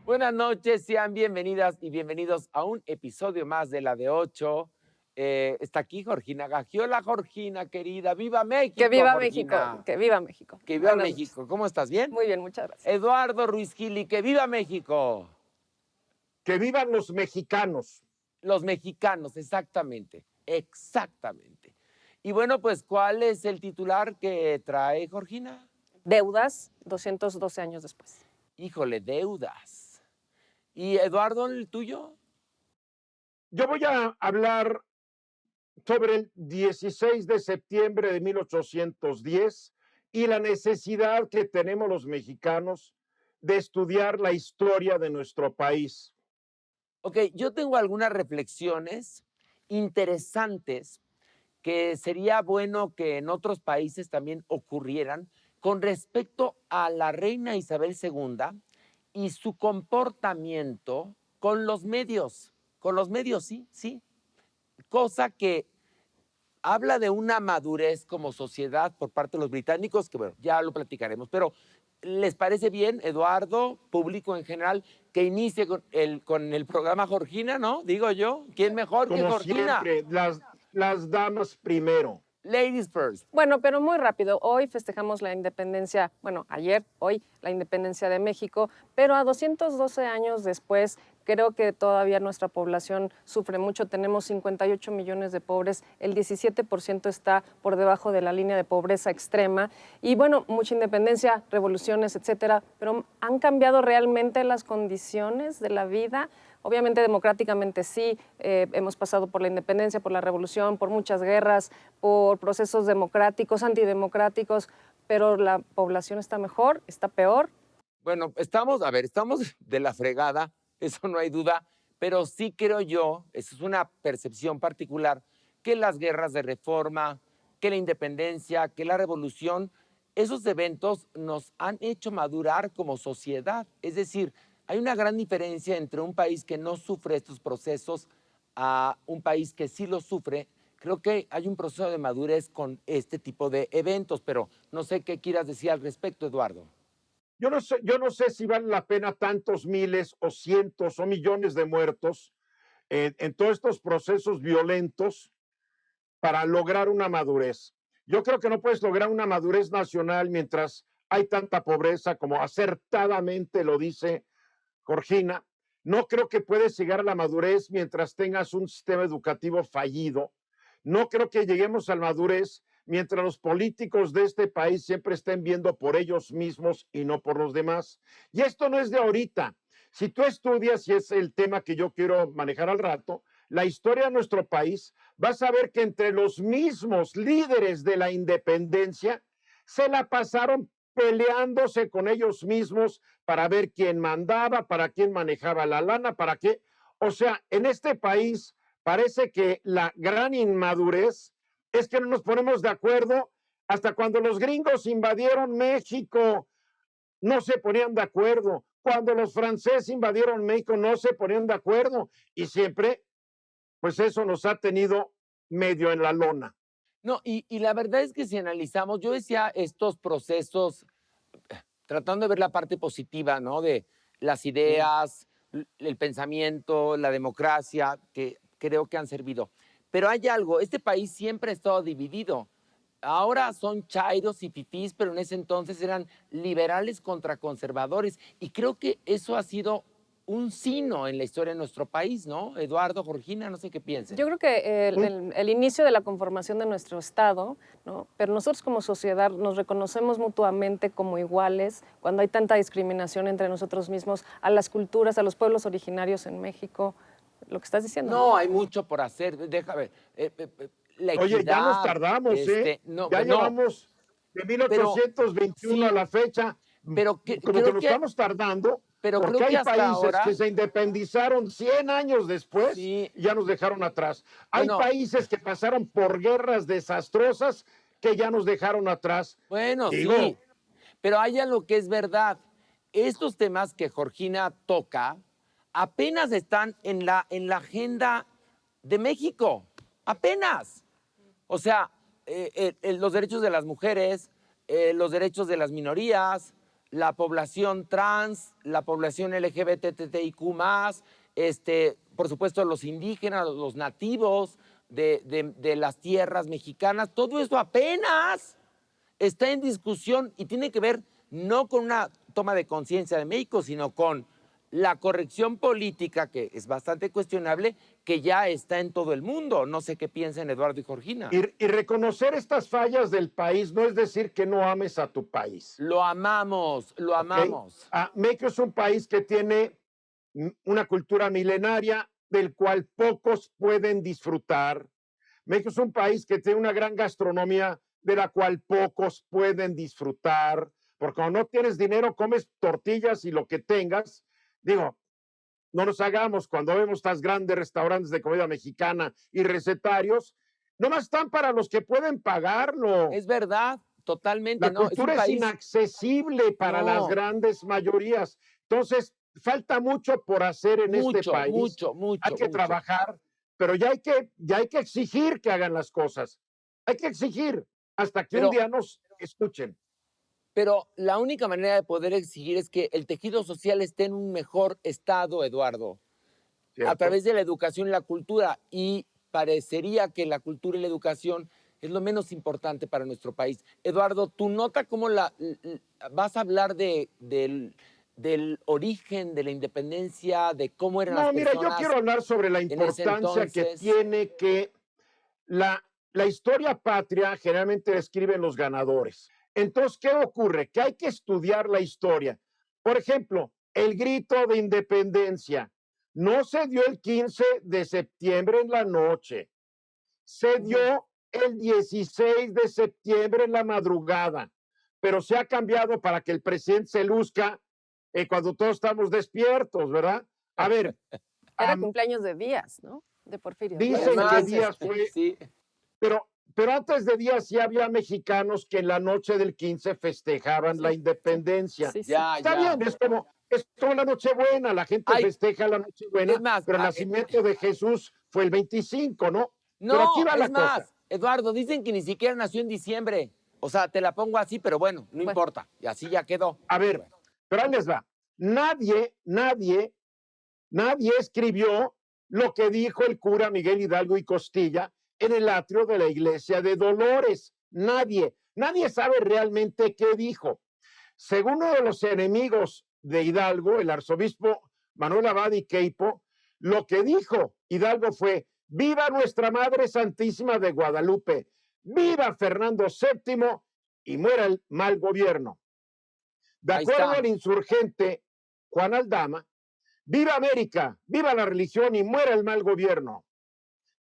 Buenas noches, sean bienvenidas y bienvenidos a un episodio más de la de 8. Está aquí Georgina Gagiola. Georgina, querida, ¡viva Que México, viva México, Georgina! que viva México. Que viva Buenas noches. México. ¿Cómo estás? ¿Bien? Muy bien, muchas gracias. Eduardo Ruiz Gili, que viva México. Que vivan los mexicanos. Los mexicanos, exactamente, exactamente. Y bueno, pues, ¿cuál es el titular que trae Georgina? Deudas 212 años después. Híjole, deudas. ¿Y Eduardo, el tuyo? Yo voy a hablar sobre el 16 de septiembre de 1810 y la necesidad que tenemos los mexicanos de estudiar la historia de nuestro país. Ok, yo tengo algunas reflexiones interesantes que sería bueno que en otros países también ocurrieran con respecto a la reina Isabel II y su comportamiento con los medios, sí, sí, cosa que habla de una madurez como sociedad por parte de los británicos, que bueno, ya lo platicaremos, pero ¿les parece bien, Eduardo, público en general, que inicie con el programa Georgina, no? Digo yo, ¿quién mejor que Como Georgina? siempre, las damas primero. Ladies first. Bueno, pero muy rápido. Hoy festejamos la independencia, bueno, hoy, la independencia de México, pero a 212 años después, creo que todavía nuestra población sufre mucho. Tenemos 58 millones de pobres, el 17% está por debajo de la línea de pobreza extrema. Y bueno, mucha independencia, revoluciones, etcétera, pero ¿han cambiado realmente las condiciones de la vida? Obviamente democráticamente sí, hemos pasado por la independencia, por la revolución, por muchas guerras, por procesos democráticos, antidemocráticos, pero la población está mejor, está peor. Bueno, estamos de la fregada, eso no hay duda, pero sí creo yo, eso es una percepción particular, que las guerras de reforma, que la independencia, que la revolución, esos eventos nos han hecho madurar como sociedad. Es decir, hay una gran diferencia entre un país que no sufre estos procesos a un país que sí los sufre. Creo que hay un proceso de madurez con este tipo de eventos, pero no sé qué quieras decir al respecto, Eduardo. Yo no sé si vale la pena tantos miles o cientos o millones de muertos en todos estos procesos violentos para lograr una madurez. Yo creo que no puedes lograr una madurez nacional mientras hay tanta pobreza, como acertadamente lo dice Georgina. No creo que puedes llegar a la madurez mientras tengas un sistema educativo fallido. No creo que lleguemos a la madurez mientras los políticos de este país siempre estén viendo por ellos mismos y no por los demás. Y esto no es de ahorita. Si tú estudias, y es el tema que yo quiero manejar al rato, la historia de nuestro país, vas a ver que entre los mismos líderes de la independencia se la pasaron peleándose con ellos mismos para ver quién mandaba, para quién manejaba la lana, para qué. O sea, en este país parece que la gran inmadurez es que no nos ponemos de acuerdo. Hasta cuando los gringos invadieron México, no se ponían de acuerdo. Cuando los franceses invadieron México, no se ponían de acuerdo. Y siempre, pues eso nos ha tenido medio en la lona. No, y la verdad es que si analizamos, yo decía estos procesos, tratando de ver la parte positiva, ¿no? De las ideas, el pensamiento, la democracia, que creo que han servido. Pero hay algo, este país siempre ha estado dividido. Ahora son chairos y fifís, pero en ese entonces eran liberales contra conservadores. Y creo que eso ha sido un sino en la historia de nuestro país, ¿no? Eduardo, Georgina, no sé qué piensen. Yo creo que el inicio de la conformación de nuestro Estado, ¿no? Pero nosotros como sociedad nos reconocemos mutuamente como iguales cuando hay tanta discriminación entre nosotros mismos, a las culturas, a los pueblos originarios en México, lo que estás diciendo. No, hay mucho por hacer. Déjame ver. La equidad. Oye, ya nos tardamos, no, ya no, llevamos de 1821 sí, a la fecha, pero como que nos estamos tardando, pero porque creo que hay hasta países ahora, que se independizaron 100 años después sí, y ya nos dejaron atrás. Hay bueno, países que pasaron por guerras desastrosas que ya nos dejaron atrás. bueno, Digo, sí, pero hay algo que es verdad. Estos temas que Georgina toca apenas están en la agenda de México, apenas. O sea, los derechos de las mujeres, los derechos de las minorías, la población trans, la población LGBTTIQ+, por supuesto los indígenas, los nativos de las tierras mexicanas, todo eso apenas está en discusión y tiene que ver no con una toma de conciencia de México, sino con la corrección política, que es bastante cuestionable, que ya está en todo el mundo. No sé qué piensan Eduardo y Georgina. Y reconocer estas fallas del país no es decir que no ames a tu país. Lo amamos, lo amamos. México es un país que tiene una cultura milenaria del cual pocos pueden disfrutar. México es un país que tiene una gran gastronomía de la cual pocos pueden disfrutar, porque cuando no tienes dinero comes tortillas y lo que tengas. Digo, no nos hagamos, cuando vemos estas grandes restaurantes de comida mexicana y recetarios, nomás están para los que pueden pagarlo. Es verdad, totalmente. La ¿no? cultura es inaccesible para las grandes mayorías. Entonces, falta mucho por hacer en este país. Mucho. Hay que trabajar, pero ya hay que exigir que hagan las cosas. Hay que exigir hasta que un día nos escuchen. Pero la única manera de poder exigir es que el tejido social esté en un mejor estado, Eduardo, ¿Cierto? a través de la educación y la cultura. Y parecería que la cultura y la educación es lo menos importante para nuestro país. Eduardo, tu nota, ¿cómo vas a hablar del origen de la independencia, de cómo eran las personas? No, mira, yo quiero hablar sobre la importancia que tiene que la historia patria generalmente la escriben los ganadores. Entonces, ¿qué ocurre? Que hay que estudiar la historia. Por ejemplo, el grito de independencia no se dio el 15 de septiembre en la noche, se dio el 16 de septiembre en la madrugada, pero se ha cambiado para que el presidente se luzca cuando todos estamos despiertos, ¿verdad? A ver. Era cumpleaños de Díaz, ¿no? De Porfirio. Dicen que Díaz fue... Sí. Pero antes de Díaz sí había mexicanos que en la noche del 15 festejaban la independencia. Sí. Está bien, es como la Nochebuena, la gente festeja la Nochebuena, pero el nacimiento de Jesús fue el 25, ¿no? No, pero aquí va la cosa. Eduardo, dicen que ni siquiera nació en diciembre. O sea, te la pongo así, pero bueno, no importa. Y así ya quedó. A ver, pero ahí les va. Nadie escribió lo que dijo el cura Miguel Hidalgo y Costilla en el atrio de la iglesia de Dolores. Nadie sabe realmente qué dijo. Según uno de los enemigos de Hidalgo, el arzobispo Manuel Abad y Queipo, lo que dijo Hidalgo fue: ¡viva nuestra Madre Santísima de Guadalupe! ¡Viva Fernando VII! Y muera el mal gobierno. De acuerdo al insurgente Juan Aldama, ¡viva América! ¡Viva la religión! Y muera el mal gobierno.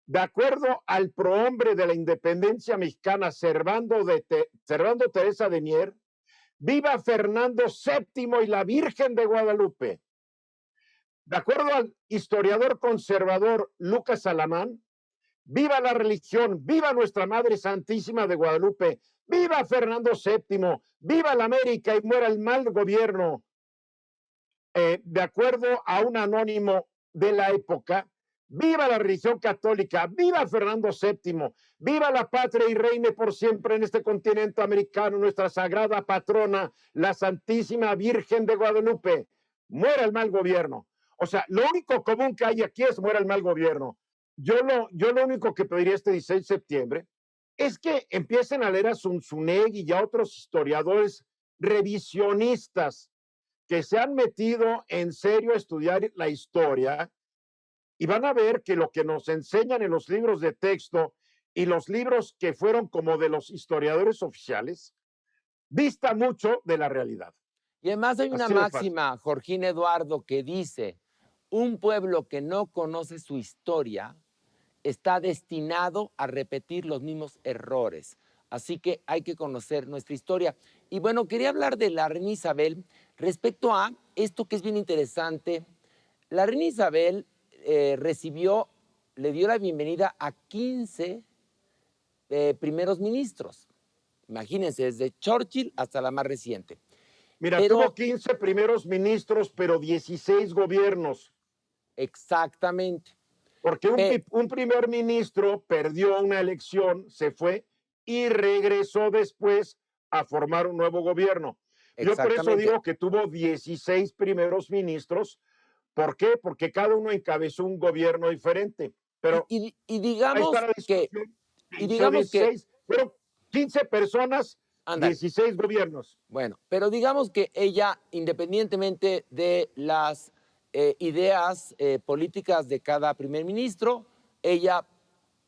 De acuerdo al prohombre de la independencia mexicana, Servando Teresa de Mier, ¡viva Fernando VII y la Virgen de Guadalupe! De acuerdo al historiador conservador Lucas Alamán, ¡viva la religión! ¡Viva nuestra Madre Santísima de Guadalupe! ¡Viva Fernando VII! ¡Viva la América y muera el mal gobierno! De acuerdo a un anónimo de la época, ¡viva la religión católica! ¡Viva Fernando VII! ¡Viva la patria y reine por siempre en este continente americano, nuestra sagrada patrona, la Santísima Virgen de Guadalupe! ¡Muera el mal gobierno! O sea, lo único común que hay aquí es muera el mal gobierno. Yo lo único que pediría este 16 de septiembre es que empiecen a leer a Zunzunegui y a otros historiadores revisionistas que se han metido en serio a estudiar la historia, y van a ver que lo que nos enseñan en los libros de texto y los libros que fueron como de los historiadores oficiales dista mucho de la realidad. Y además hay una máxima, Georgina, Eduardo, que dice: un pueblo que no conoce su historia está destinado a repetir los mismos errores. Así que hay que conocer nuestra historia. Y bueno, quería hablar de la reina Isabel respecto a esto que es bien interesante. La reina Isabel le dio la bienvenida a 15 primeros ministros. Imagínense, desde Churchill hasta la más reciente. Mira, tuvo 15 primeros ministros, pero 16 gobiernos. Exactamente. Porque un primer ministro perdió una elección, se fue y regresó después a formar un nuevo gobierno. Yo por eso Exactamente. digo que tuvo 16 primeros ministros. ¿Por qué? Porque cada uno encabezó un gobierno diferente. Y, Pero y- y ahí está digamos la que, discusión. y Eligió digamos que, 16, fueron 15 personas, ándale, 16 gobiernos. bueno, pero digamos que ella, independientemente de las ideas políticas de cada primer ministro, ella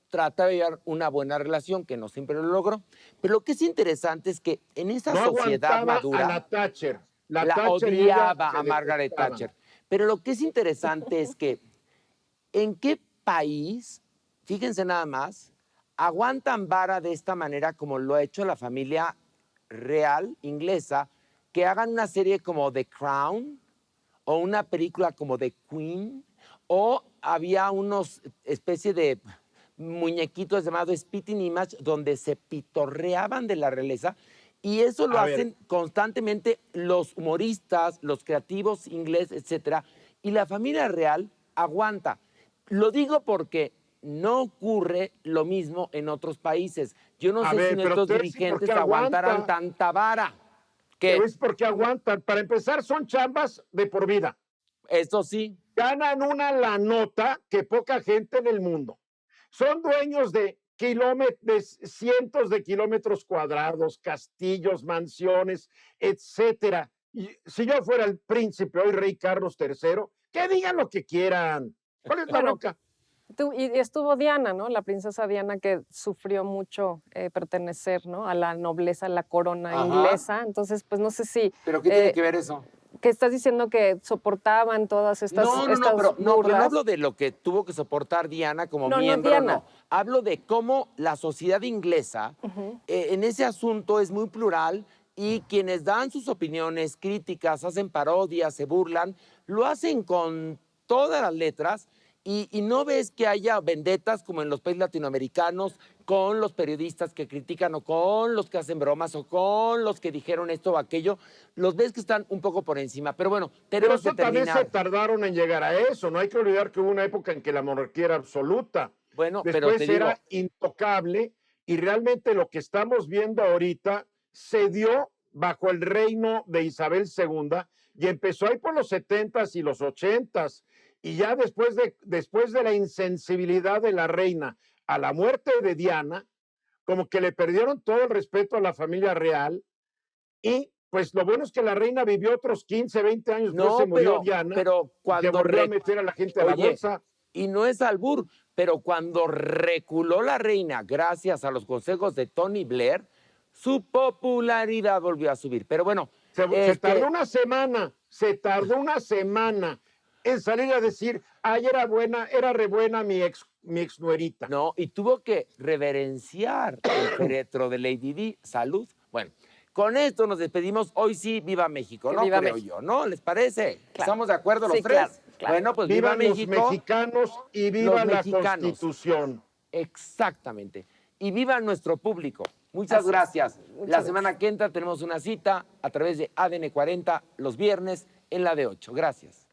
trata de llevar una buena relación, que no siempre lo logró. Pero lo que es interesante es que en esa No sociedad aguantaba a madura, la Thatcher. La la Thatcher y ella odiaba se a Margaret detestaban. Thatcher. Pero lo que es interesante es que en qué país, fíjense nada más, aguantan vara de esta manera como lo ha hecho la familia real inglesa, que hagan una serie como The Crown o una película como The Queen, o había unos especie de muñequitos llamados Spitting Image donde se pitorreaban de la realeza, y eso lo A ver, hacen constantemente los humoristas, los creativos ingleses, etcétera, y la familia real aguanta. Lo digo porque no ocurre lo mismo en otros países. Yo no sé si pero nuestros te voy a decir por qué dirigentes aguantarán aguanta. tanta vara. Te voy a Que decir por qué aguantan. Para empezar, son chambas de por vida. eso sí, Ganan una la nota que poca gente en el mundo. Son dueños de kilómetros, cientos de kilómetros cuadrados, castillos, mansiones, etcétera. Y si yo fuera el príncipe, hoy rey Carlos III, que digan lo que quieran. ¿Cuál es la Bueno, bronca? y estuvo Diana, ¿no? La princesa Diana que sufrió mucho pertenecer, ¿no? A la nobleza, a la corona ajá. inglesa. Entonces, pues no sé si ¿Pero qué tiene que ver eso? que estás diciendo que soportaban todas estas, No, no, estas pero no burlas. hablo de lo que tuvo que soportar Diana como No, no, miembro, Diana. no. Hablo de cómo la sociedad inglesa en ese asunto es muy plural, y quienes dan sus opiniones, críticas, hacen parodias, se burlan, lo hacen con todas las letras, y no ves que haya vendetas como en los países latinoamericanos con los periodistas que critican, o con los que hacen bromas, o con los que dijeron esto o aquello. Los ves que están un poco por encima. Pero bueno, Pero tenemos que eso también se terminar. tardaron en llegar a eso. No hay que olvidar que hubo una época en que la monarquía era absoluta. Bueno, pero te Después digo, era intocable y realmente lo que estamos viendo ahorita se dio bajo el reino de Isabel II y empezó ahí por los 70s y los 80s. Y ya después de la insensibilidad de la reina a la muerte de Diana, como que le perdieron todo el respeto a la familia real. Y pues lo bueno es que la reina vivió otros 15, 20 años después, se no, murió Diana pero y se cuando volvió a meter a la gente a la oye, bolsa. y no es albur, pero cuando reculó la reina gracias a los consejos de Tony Blair, su popularidad volvió a subir. Pero bueno, Se tardó una semana en salir a decir, ay, era re buena mi ex nuerita. no, y tuvo que reverenciar el féretro de Lady Di. Salud. Bueno, con esto nos despedimos. Hoy sí, viva México, Que ¿no? viva Creo México. yo, ¿no? ¿Les parece? Claro. ¿Estamos de acuerdo los Sí, tres? claro, claro. Bueno, pues viva Vivan los México. mexicanos y viva la mexicanos. Constitución. Exactamente. Y viva nuestro público. Muchas Así es. gracias. Muchas La semana que entra tenemos una cita a través de ADN 40 los viernes en la de 8. Gracias.